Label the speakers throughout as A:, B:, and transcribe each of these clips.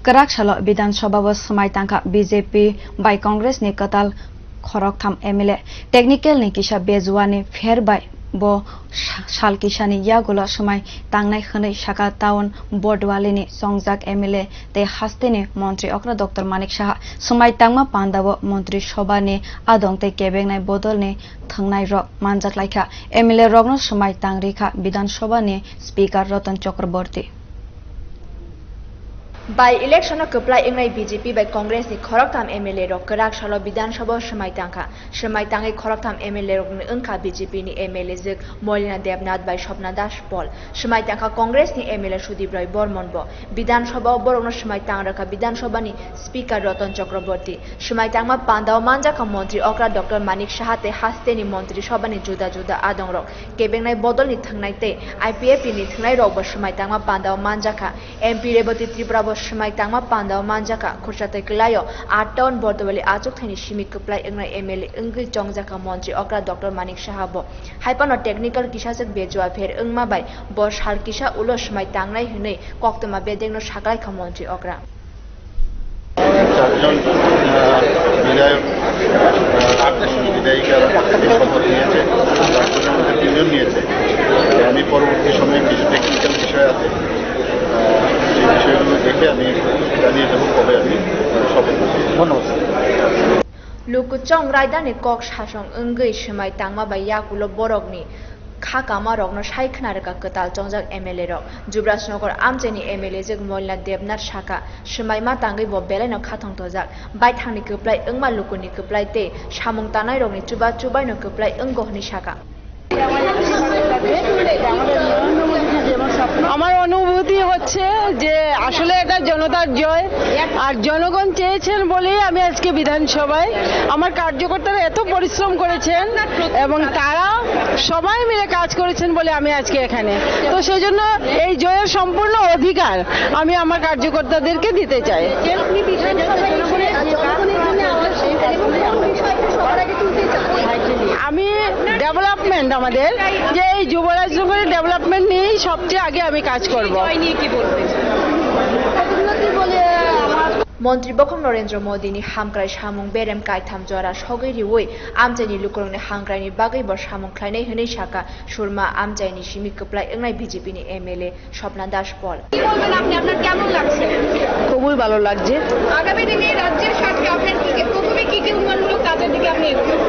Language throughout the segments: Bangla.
A: Kwrak salo bidhansabha swmai tangkha BJP by Congress ni kwtal khoroktham MLA technical ni kisa bejua-ni pher by bo sal kisani yagulo swmai tangnai hinwi sakha Town Bordowali-ni chongjak MLA te haste-ni montriokra Dr. Manik Saha swmai tangma pandao montrisoba-ni adong te kebengnai bodol-ni thwngnairog manjak laikha MLA rogno swmai tangrikha bidhansabha-ni Speaker Ratan Chakrabarty.
B: By election of kebengnai BJP by Congress ni khoroktham MLA rok Kwrak salo bidhansabha swmai tangkha swmai tangai khoroktham MLA rok ni unka BJP ni MLA zik Molina Devnath by Shopna Das Pol swmai tangkha Congress ni MLA Sudibroy Bormon bo bidhansabha borok no swmai tangraka bidhansabha-ni Speaker Ratan Chakrabarty swmai tangma pandao manjak montriokra Dr. Manik Saha te haste-ni montrisoba-ni juda juda adong rok kebengnai bodol-ni thwngnai te IPF ni thwngnairog bo swmai tangma pandao manjaka MP Rebati Tripura swmai tangma pandao manjaka khursatai klayo Town Bordowali achuk thaini simi kuplai engnai MLA engui chongjak montriokra Dr. Manik Saha bo haipano technical kisa jek bejua pher engma bai bo sal kisa ulo swmai tangnai hinwi koktama bedengno saklai kha montriokra
C: চারজন বিধায়ক বিধায়িকারা শপথ নিয়েছে, চারজনের মধ্যে তিনজন নিয়েছে। আমি পরবর্তী সময়ে কিছু টেকনিক্যাল বিষয় আছে, সেই বিষয়গুলো দেখে আমি জানিয়ে দেবো কবে আমি শপথ নিচ্ছি। ধন্যবাদ।
B: Lukuchong raidani kok sasong engui swmai tangma bai yagulo borokni khakama rokno saikhnaraka kwtal chongjak MLA rok Jubrajnagar amcheni MLA jek Molina Devnath Sakha swmai ma tangui bo belaino khathong tojak bai thangni kuplai engma lukuni kuplai te samung tanai rokni chuba chubai no kuplai enggohni Sakha
D: আমার অনুভূতি হচ্ছে যে আসলে এটা জনতার জয় আর জনগণ চেয়েছেন বলেই আমি আজকে বিধানসভায় আমার কার্যকর্তারা এত পরিশ্রম করেছেন এবং তারা সবাই মিলে কাজ করেছেন বলে আমি আজকে এখানে তো সেজন্য এই জয়ের সম্পূর্ণ অধিকার আমি আমার কার্যকর্তাদেরকে দিতে চাই আমি ডেভেলপমেন্ট আমাদের যে এই যুবরাজনগরের ডেভেলপমেন্ট নিয়েই সবচেয়ে আগে আমি কাজ করব
B: মন্ত্রী বখম Narendra Modi ni hamkrai samung berem kaitham jora sogoi riwoi amchaini lukurongni hangkraini bagai bo samung khlainai hinui Sakha surma amchaini simi kuplai engnai BJP ni MLA Shopna Das Pol
E: কি বলবেন আপনি আপনার কেমন লাগছে
D: খুবই ভালো লাগছে
E: আগামী দিনে রাজ্যের স্বার্থে আপনার কি প্রথমে কি উন্নয়নমূলক কাজের দিকে আপনি এগোবেন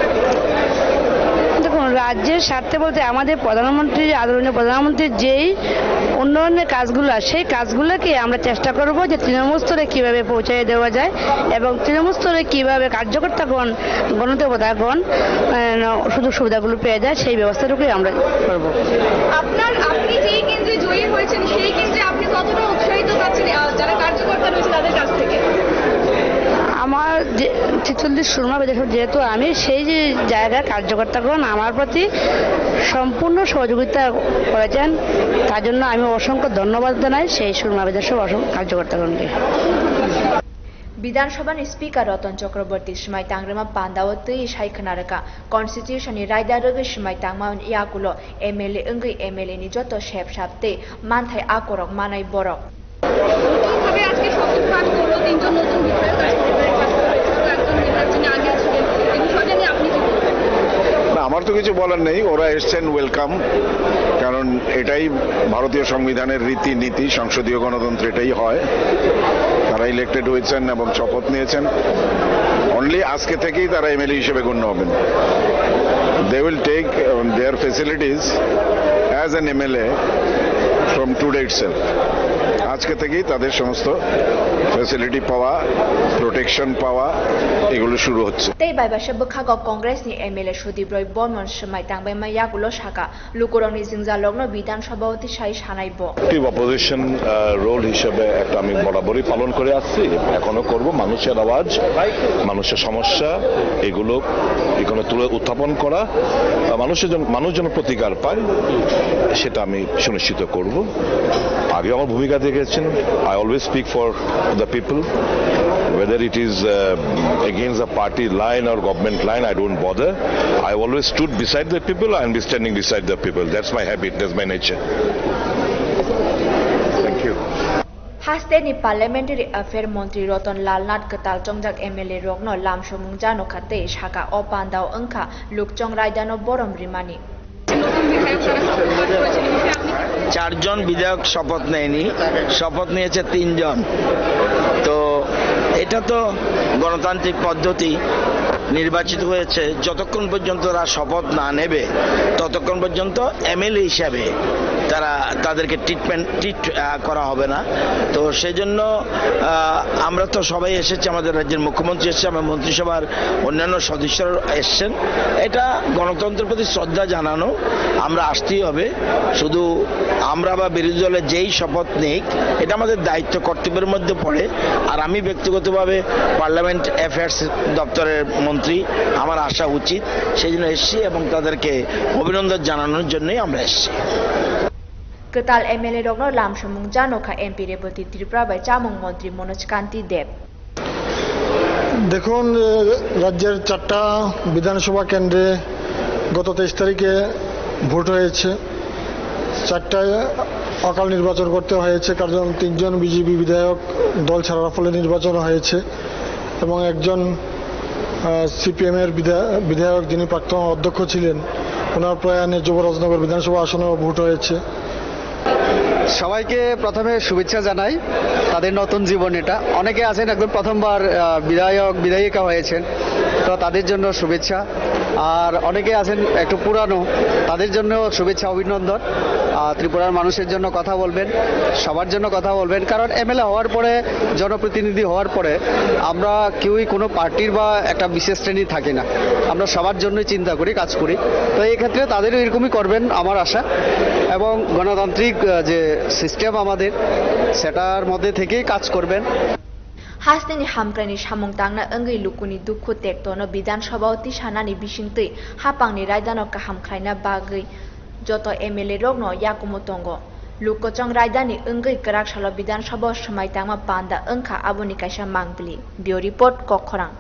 D: দেখুন রাজ্যের স্বার্থে বলতে আমাদের প্রধানমন্ত্রী আদরণীয় প্রধানমন্ত্রীর যেই উন্নয়নের কাজগুলো সেই কাজগুলোকে আমরা চেষ্টা করব যে তৃণমূল স্তরে কীভাবে পৌঁছে দেওয়া যায় এবং তৃণমূল স্তরে কীভাবে কার্যকর্তাগণ গণদেবতাগণ সুযোগ সুবিধাগুলো পেয়ে যায় সেই ব্যবস্থাটুকুই আমরা করব
E: আপনি যেই কেন্দ্রে জয়ী হয়েছেন সেই কেন্দ্রে আপনি কতটা উৎসাহিত পাচ্ছেন যারা কার্যকর্তা রয়েছে তাদের কাছ থেকে
D: আমার যে 46 সুরমা বিধানসভা যেহেতু আমি সেই যে জায়গায় কার্যকর্তাগণ আমার প্রতি সম্পূর্ণ সহযোগিতা করেছেন তার জন্য আমি অসংখ্য ধন্যবাদ জানাই সেই সুরমা বিধানসভা কার্যকর্তাগণকে
B: Bidhansabha-ni Speaker Ratan Chakrabarty swmai tangrema pandao tei saikhnaraka Constitution ni raidaragai swmai tangma yagulo MLA engui MLA ni joto shep shapte manthai akorok manai borok
E: নতুনভাবে আজকে শপথ পাঠ করলো তিনজন নতুন বিধায়ক একজন নির্বাচনে আগে আসবেন এই বিষয়টা নিয়ে আপনি কি বলবেন
F: আমার তো কিছু বলার নেই ওরা এসছেন ওয়েলকাম কারণ এটাই ভারতীয় সংবিধানের রীতিনীতি সংসদীয় গণতন্ত্র এটাই হয় তারা ইলেক্টেড হয়েছেন এবং শপথ নিয়েছেন অনলি আজকে থেকেই তারা MLA হিসেবে গণ্য হবেন they will take their facilities as an MLA from today itself আজকে থেকেই তাদের সমস্ত ফ্যাসিলিটি পাওয়া প্রোটেকশন পাওয়া এগুলো শুরু হচ্ছে
B: tei bai basha bukhago Congress ni MLA Sudibroy Bormon swmai tangbai ma yagulo Sakha lukurongni jingjalogno bidhansabha-oti sai sanaibo
G: active opposition role হিসেবে একটা আমি বরাবরই পালন করে আসছি এখনো করব মানুষের আওয়াজ মানুষের সমস্যা এগুলো তুলে উত্থাপন করা মানুষ যেন প্রতিকার পায় সেটা আমি সুনিশ্চিত করব আগে আমার ভূমিকা দেখেছেন I always speak for the people whether it is against a party line or government line I don't bother I always stood beside the people and be standing beside the people that's my habit that's my nature thank you
B: haste-ni parliamentary affair Montri Ratan Chakrabarty chongjak MLA rokno lamsomung jano khate sakha o pandao angkha lukchong raidano borom rimani
H: চারজন বিধায়ক শপথ নেয়নি, শপথ নিয়েছে 3 জন। তো এটা তো গণতান্ত্রিক পদ্ধতি, নির্বাচিত হয়েছে। যতক্ষণ পর্যন্ত তারা শপথ না নেবে ততক্ষণ পর্যন্ত MLA হিসাবে তাদেরকে ট্রিট করা হবে না। তো সেই জন্য আমরা তো সবাই এসেছি, আমাদের রাজ্যের মুখ্যমন্ত্রী এসেছে, আমার মন্ত্রিসভার অন্যান্য সদস্যরা এসছেন। এটা গণতন্ত্রের প্রতি শ্রদ্ধা জানানো, আমরা আসতেই হবে। শুধু আমরা বা বিরোধী দলের যেই শপথ নিক, এটা আমাদের দায়িত্ব কর্তব্যের মধ্যে পড়ে। আর আমি ব্যক্তিগতভাবে পার্লামেন্ট অ্যাফেয়ার্স দপ্তরের মন্ত্রী, আমার আসা উচিত, সেই জন্য এসেছি এবং তাদেরকে অভিনন্দন জানানোর জন্যই আমরা এসেছি।
B: kwtal MLA rokno lamsomung jano kha MP Rebati Tripura বাই চামুং মন্ত্রী মনোজ কান্তি দেব।
I: দেখুন, রাজ্যের 4টা বিধানসভা কেন্দ্রে গত 23 তারিখে ভোট হয়েছে। 4টায় অকাল নির্বাচন করতে হয়েছে, কারণ 3 জন বিজেপি বিধায়ক দল ছাড়ার ফলে নির্বাচন হয়েছে এবং একজন CPM এর বিধায়ক যিনি প্রাক্তন অধ্যক্ষ ছিলেন, ওনার প্রয়াণে যুবরাজনগর বিধানসভা আসনে ভোট হয়েছে।
J: সবাইকে প্রথমে শুভেচ্ছা জানাই তাদের নতুন জীবন। এটা অনেকে আছেন একদম প্রথমবার বিধায়িকা হয়েছেন, তো তাদের জন্য শুভেচ্ছা। আর অনেকে আছেন একটু পুরানো, তাদের জন্য শুভেচ্ছা, অভিনন্দন। ত্রিপুরার মানুষের জন্য কথা বলবেন, সবার জন্য কথা বলবেন, কারণ MLA হওয়ার পরে, জনপ্রতিনিধি হওয়ার পরে আমরা কেউই কোনো পার্টির বা একটা বিশেষ শ্রেণী থাকি না, আমরা সবার জন্যই চিন্তা করি, কাজ করি। তো এই ক্ষেত্রে তাদেরও এরকমই করবেন আমার আশা। এবং গণতান্ত্রিক যে সিস্টেম আমাদের, সেটার মধ্যে থেকেই কাজ করবেন।
B: haste-ni hamkrani samung tangna angui lukuni dukhu tektono bidhansabha sanani bisingtui hapangni raidano kaham khlaina bagui joto MLA rokno yakumu tongo lukochong raidani angui kwrak salo bidhansabha swmai tangma panda angkha aboni kaisa mangbili. Bureau report, Kwrak.